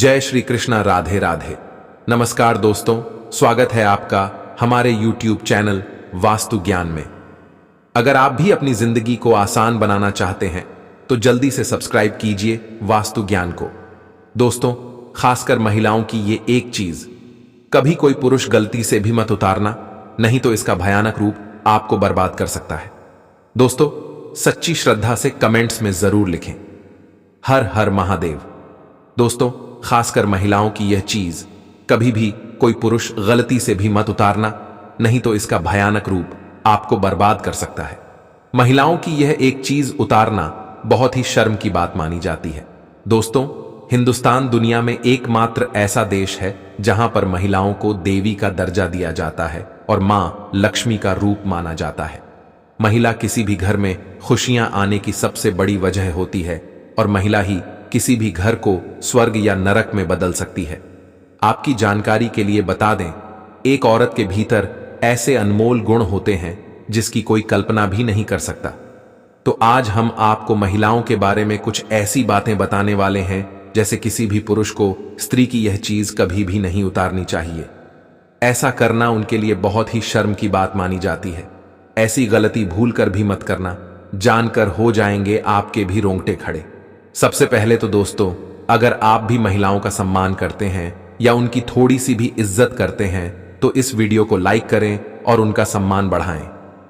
जय श्री कृष्णा, राधे राधे। नमस्कार दोस्तों, स्वागत है आपका हमारे YouTube चैनल वास्तु ज्ञान में। अगर आप भी अपनी जिंदगी को आसान बनाना चाहते हैं तो जल्दी से सब्सक्राइब कीजिए वास्तु ज्ञान को। दोस्तों, खासकर महिलाओं की ये एक चीज कभी कोई पुरुष गलती से भी मत उतारना, नहीं तो इसका भयानक रूप आपको बर्बाद कर सकता है। दोस्तों, सच्ची श्रद्धा से कमेंट्स में जरूर लिखें, हर हर महादेव। दोस्तों, खासकर महिलाओं की यह चीज कभी भी कोई पुरुष गलती से भी मत उतारना, नहीं तो इसका भयानक रूप आपको बर्बाद कर सकता है। महिलाओं की यह एक चीज उतारना बहुत ही शर्म की बात मानी जाती है। दोस्तों, हिंदुस्तान दुनिया में एकमात्र ऐसा देश है जहां पर महिलाओं को देवी का दर्जा दिया जाता है और मां लक्ष्मी का रूप माना जाता है। महिला किसी भी घर में खुशियां आने की सबसे बड़ी वजह होती है और महिला ही किसी भी घर को स्वर्ग या नरक में बदल सकती है। आपकी जानकारी के लिए बता दें, एक औरत के भीतर ऐसे अनमोल गुण होते हैं जिसकी कोई कल्पना भी नहीं कर सकता। तो आज हम आपको महिलाओं के बारे में कुछ ऐसी बातें बताने वाले हैं जैसे किसी भी पुरुष को स्त्री की यह चीज कभी भी नहीं उतारनी चाहिए। ऐसा करना उनके लिए बहुत ही शर्म की बात मानी जाती है। ऐसी गलती भूल कर भी मत करना, जानकर हो जाएंगे आपके भी रोंगटे खड़े। सबसे पहले तो दोस्तों, अगर आप भी महिलाओं का सम्मान करते हैं या उनकी थोड़ी सी भी इज्जत करते हैं तो इस वीडियो को लाइक करें और उनका सम्मान बढ़ाएं।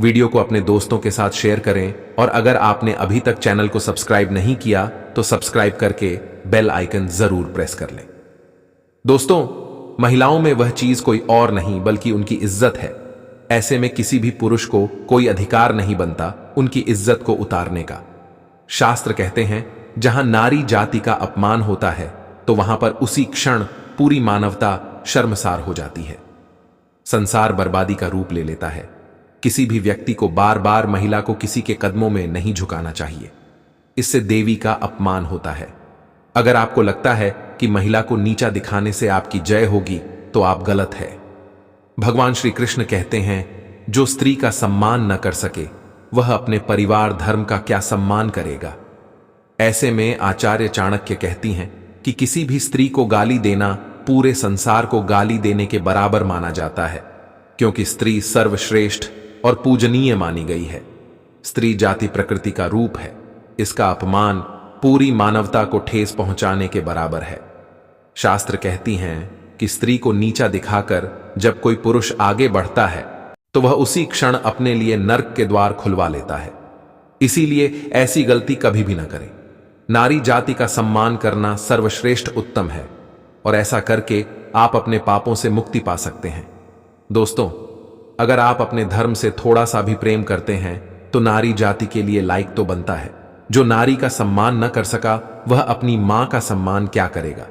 वीडियो को अपने दोस्तों के साथ शेयर करें और अगर आपने अभी तक चैनल को सब्सक्राइब नहीं किया तो सब्सक्राइब करके बेल आइकन जरूर प्रेस कर लें। दोस्तों, महिलाओं में वह चीज कोई और नहीं बल्कि उनकी इज्जत है। ऐसे में किसी भी पुरुष को कोई अधिकार नहीं बनता उनकी इज्जत को उतारने का। शास्त्र कहते हैं, जहां नारी जाति का अपमान होता है तो वहां पर उसी क्षण पूरी मानवता शर्मसार हो जाती है। संसार बर्बादी का रूप ले लेता है। किसी भी व्यक्ति को बार बार महिला को किसी के कदमों में नहीं झुकाना चाहिए। इससे देवी का अपमान होता है। अगर आपको लगता है कि महिला को नीचा दिखाने से आपकी जय होगी तो आप गलत है। भगवान श्री कृष्ण कहते हैं, जो स्त्री का सम्मान न कर सके वह अपने परिवार धर्म का क्या सम्मान करेगा। ऐसे में आचार्य चाणक्य कहती हैं कि किसी भी स्त्री को गाली देना पूरे संसार को गाली देने के बराबर माना जाता है, क्योंकि स्त्री सर्वश्रेष्ठ और पूजनीय मानी गई है। स्त्री जाति प्रकृति का रूप है। इसका अपमान पूरी मानवता को ठेस पहुंचाने के बराबर है। शास्त्र कहती हैं कि स्त्री को नीचा दिखाकर जब कोई पुरुष आगे बढ़ता है तो वह उसी क्षण अपने लिए नर्क के द्वार खुलवा लेता है। इसीलिए ऐसी गलती कभी भी न करें। नारी जाति का सम्मान करना सर्वश्रेष्ठ उत्तम है और ऐसा करके आप अपने पापों से मुक्ति पा सकते हैं। दोस्तों, अगर आप अपने धर्म से थोड़ा सा भी प्रेम करते हैं तो नारी जाति के लिए लायक तो बनता है। जो नारी का सम्मान न कर सका वह अपनी मां का सम्मान क्या करेगा।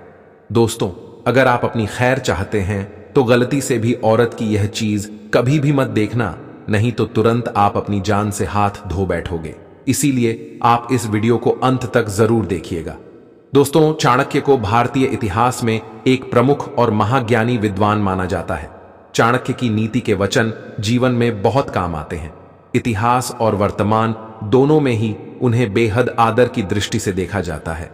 दोस्तों, अगर आप अपनी खैर चाहते हैं तो गलती से भी औरत की यह चीज कभी भी मत देखना, नहीं तो तुरंत आप अपनी जान से हाथ धो बैठोगे। इसीलिए आप इस वीडियो को अंत तक जरूर देखिएगा। दोस्तों, चाणक्य को भारतीय इतिहास में एक प्रमुख और महाज्ञानी विद्वान माना जाता है। चाणक्य की नीति के वचन जीवन में बहुत काम आते हैं। इतिहास और वर्तमान दोनों में ही उन्हें बेहद आदर की दृष्टि से देखा जाता है।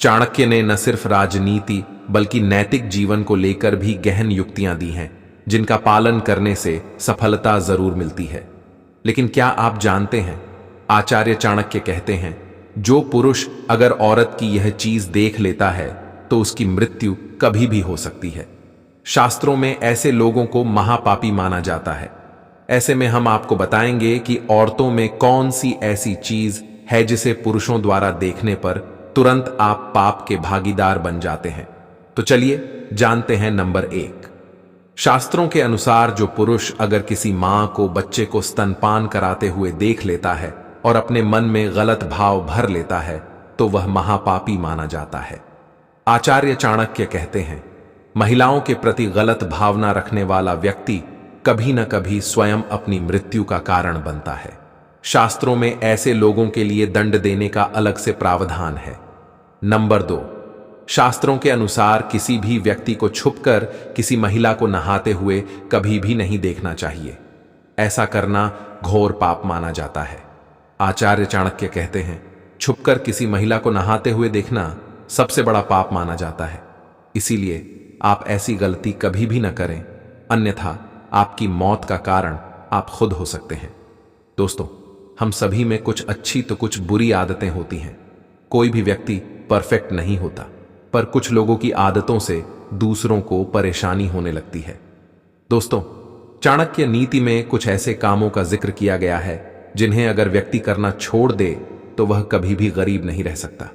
चाणक्य ने न सिर्फ राजनीति बल्कि नैतिक जीवन को लेकर भी गहन युक्तियां दी हैं, जिनका पालन करने से सफलता जरूर मिलती है। लेकिन क्या आप जानते हैं, आचार्य चाणक्य कहते हैं, जो पुरुष अगर औरत की यह चीज देख लेता है तो उसकी मृत्यु कभी भी हो सकती है। शास्त्रों में ऐसे लोगों को महापापी माना जाता है। ऐसे में हम आपको बताएंगे कि औरतों में कौन सी ऐसी चीज है जिसे पुरुषों द्वारा देखने पर तुरंत आप पाप के भागीदार बन जाते हैं। तो चलिए जानते हैं। नंबर 1, शास्त्रों के अनुसार जो पुरुष अगर किसी मां को बच्चे को स्तनपान कराते हुए देख लेता है और अपने मन में गलत भाव भर लेता है तो वह महापापी माना जाता है। आचार्य चाणक्य कहते हैं, महिलाओं के प्रति गलत भावना रखने वाला व्यक्ति कभी न कभी स्वयं अपनी मृत्यु का कारण बनता है। शास्त्रों में ऐसे लोगों के लिए दंड देने का अलग से प्रावधान है। नंबर 2, शास्त्रों के अनुसार किसी भी व्यक्ति को छुपकर किसी महिला को नहाते हुए कभी भी नहीं देखना चाहिए। ऐसा करना घोर पाप माना जाता है। आचार्य चाणक्य कहते हैं, छुपकर किसी महिला को नहाते हुए देखना सबसे बड़ा पाप माना जाता है। इसीलिए आप ऐसी गलती कभी भी न करें, अन्यथा आपकी मौत का कारण आप खुद हो सकते हैं। दोस्तों, हम सभी में कुछ अच्छी तो कुछ बुरी आदतें होती हैं। कोई भी व्यक्ति परफेक्ट नहीं होता, पर कुछ लोगों की आदतों से दूसरों को परेशानी होने लगती है। दोस्तों, चाणक्य नीति में कुछ ऐसे कामों का जिक्र किया गया है जिन्हें अगर व्यक्ति करना छोड़ दे तो वह कभी भी गरीब नहीं रह सकता।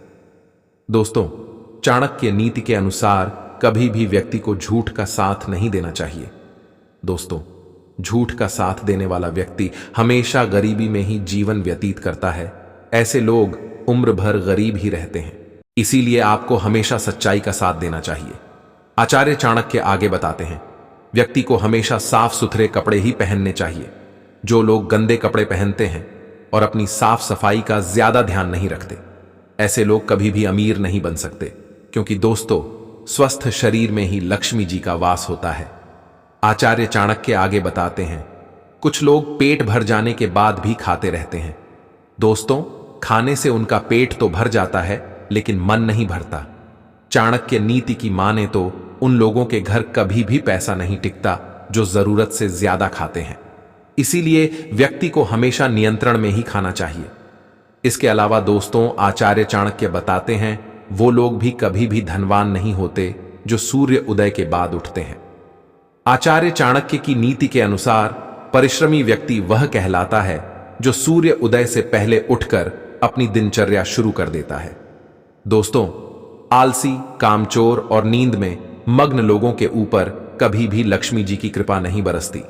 दोस्तों, चाणक्य नीति के अनुसार कभी भी व्यक्ति को झूठ का साथ नहीं देना चाहिए। दोस्तों, झूठ का साथ देने वाला व्यक्ति हमेशा गरीबी में ही जीवन व्यतीत करता है। ऐसे लोग उम्र भर गरीब ही रहते हैं। इसीलिए आपको हमेशा सच्चाई का साथ देना चाहिए। आचार्य चाणक्य आगे बताते हैं, व्यक्ति को हमेशा साफ सुथरे कपड़े ही पहनने चाहिए। जो लोग गंदे कपड़े पहनते हैं और अपनी साफ सफाई का ज्यादा ध्यान नहीं रखते, ऐसे लोग कभी भी अमीर नहीं बन सकते, क्योंकि दोस्तों, स्वस्थ शरीर में ही लक्ष्मी जी का वास होता है। आचार्य चाणक्य आगे बताते हैं, कुछ लोग पेट भर जाने के बाद भी खाते रहते हैं। दोस्तों, खाने से उनका पेट तो भर जाता है, लेकिन मन नहीं भरता। चाणक्य नीति की माने तो उन लोगों के घर कभी भी पैसा नहीं टिकता जो जरूरत से ज्यादा खाते हैं। इसीलिए व्यक्ति को हमेशा नियंत्रण में ही खाना चाहिए। इसके अलावा दोस्तों, आचार्य चाणक्य बताते हैं, वो लोग भी कभी भी धनवान नहीं होते जो सूर्य उदय के बाद उठते हैं। आचार्य चाणक्य की नीति के अनुसार परिश्रमी व्यक्ति वह कहलाता है जो सूर्य उदय से पहले उठकर अपनी दिनचर्या शुरू कर देता है। दोस्तों, आलसी, कामचोर और नींद में मग्न लोगों के ऊपर कभी भी लक्ष्मी जी की कृपा नहीं बरसती।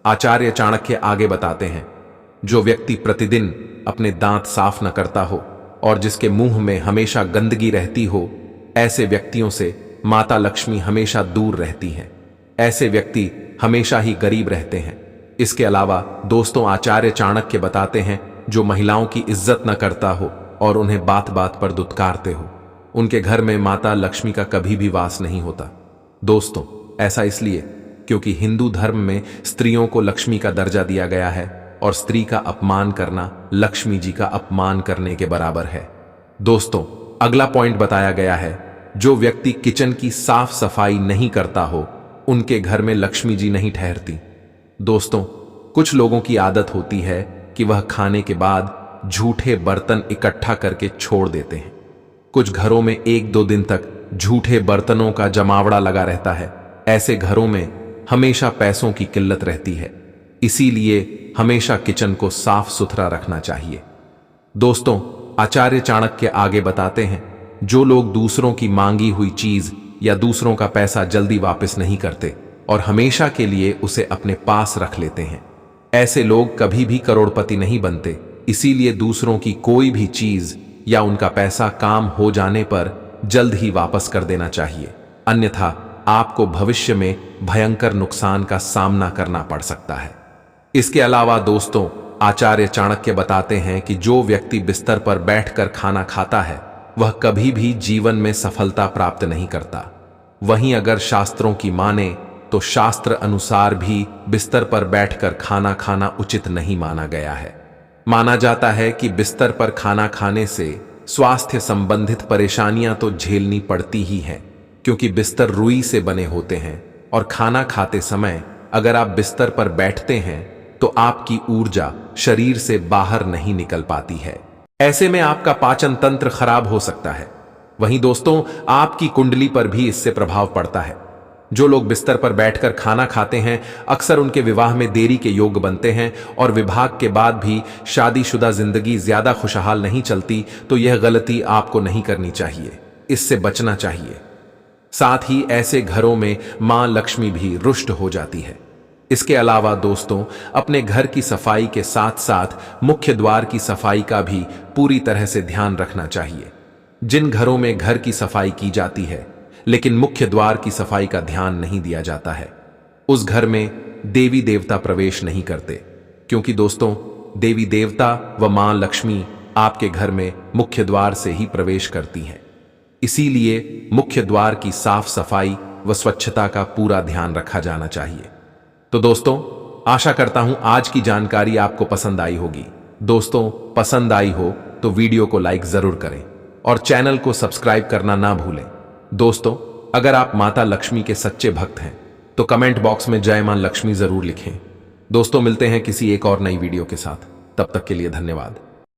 आचार्य चाणक्य आगे बताते हैं, जो व्यक्ति प्रतिदिन अपने दांत साफ न करता हो और जिसके मुंह में हमेशा गंदगी रहती हो, ऐसे व्यक्तियों से माता लक्ष्मी हमेशा दूर रहती हैं। ऐसे व्यक्ति हमेशा ही गरीब रहते हैं। इसके अलावा दोस्तों, आचार्य चाणक्य बताते हैं, जो महिलाओं की इज्जत न करता हो और उन्हें बात बात पर दुत्कारते हो, उनके घर में माता लक्ष्मी का कभी भी वास नहीं होता। दोस्तों, ऐसा इसलिए क्योंकि हिंदू धर्म में स्त्रियों को लक्ष्मी का दर्जा दिया गया है और स्त्री का अपमान करना लक्ष्मी जी का अपमान करने के बराबर है। दोस्तों, अगला पॉइंट बताया गया है, जो व्यक्ति किचन की साफ सफाई नहीं करता हो, उनके घर में लक्ष्मी जी नहीं ठहरती। दोस्तों, कुछ लोगों की आदत होती है कि वह खाने के बाद झूठे बर्तन इकट्ठा करके छोड़ देते हैं। कुछ घरों में 1-2 दिन तक झूठे बर्तनों का जमावड़ा लगा रहता है। ऐसे घरों में हमेशा पैसों की किल्लत रहती है। इसीलिए हमेशा किचन को साफ सुथरा रखना चाहिए। दोस्तों, आचार्य चाणक्य आगे बताते हैं, जो लोग दूसरों की मांगी हुई चीज या दूसरों का पैसा जल्दी वापस नहीं करते और हमेशा के लिए उसे अपने पास रख लेते हैं, ऐसे लोग कभी भी करोड़पति नहीं बनते। इसीलिए दूसरों की कोई भी चीज या उनका पैसा काम हो जाने पर जल्द ही वापस कर देना चाहिए, अन्यथा आपको भविष्य में भयंकर नुकसान का सामना करना पड़ सकता है। इसके अलावा दोस्तों, आचार्य चाणक्य बताते हैं कि जो व्यक्ति बिस्तर पर बैठकर खाना खाता है, वह कभी भी जीवन में सफलता प्राप्त नहीं करता। वहीं अगर शास्त्रों की माने तो शास्त्र अनुसार भी बिस्तर पर बैठकर खाना खाना उचित नहीं माना गया है। माना जाता है कि बिस्तर पर खाना खाने से स्वास्थ्य संबंधित परेशानियां तो झेलनी पड़ती ही हैं, क्योंकि बिस्तर रुई से बने होते हैं और खाना खाते समय अगर आप बिस्तर पर बैठते हैं तो आपकी ऊर्जा शरीर से बाहर नहीं निकल पाती है। ऐसे में आपका पाचन तंत्र खराब हो सकता है। वहीं दोस्तों, आपकी कुंडली पर भी इससे प्रभाव पड़ता है। जो लोग बिस्तर पर बैठकर खाना खाते हैं, अक्सर उनके विवाह में देरी के योग बनते हैं और विवाह के बाद भी शादीशुदा जिंदगी ज्यादा खुशहाल नहीं चलती। तो यह गलती आपको नहीं करनी चाहिए, इससे बचना चाहिए। साथ ही ऐसे घरों में मां लक्ष्मी भी रुष्ट हो जाती है। इसके अलावा दोस्तों, अपने घर की सफाई के साथ साथ मुख्य द्वार की सफाई का भी पूरी तरह से ध्यान रखना चाहिए। जिन घरों में घर की सफाई की जाती है लेकिन मुख्य द्वार की सफाई का ध्यान नहीं दिया जाता है, उस घर में देवी देवता प्रवेश नहीं करते, क्योंकि दोस्तों, देवी देवता व मां लक्ष्मी आपके घर में मुख्य द्वार से ही प्रवेश करती हैं। इसीलिए मुख्य द्वार की साफ सफाई व स्वच्छता का पूरा ध्यान रखा जाना चाहिए। तो दोस्तों, आशा करता हूं आज की जानकारी आपको पसंद आई होगी। दोस्तों, पसंद आई हो तो वीडियो को लाइक जरूर करें और चैनल को सब्सक्राइब करना ना भूलें। दोस्तों, अगर आप माता लक्ष्मी के सच्चे भक्त हैं तो कमेंट बॉक्स में जय मां लक्ष्मी जरूर लिखें। दोस्तों, मिलते हैं किसी एक और नई वीडियो के साथ। तब तक के लिए धन्यवाद।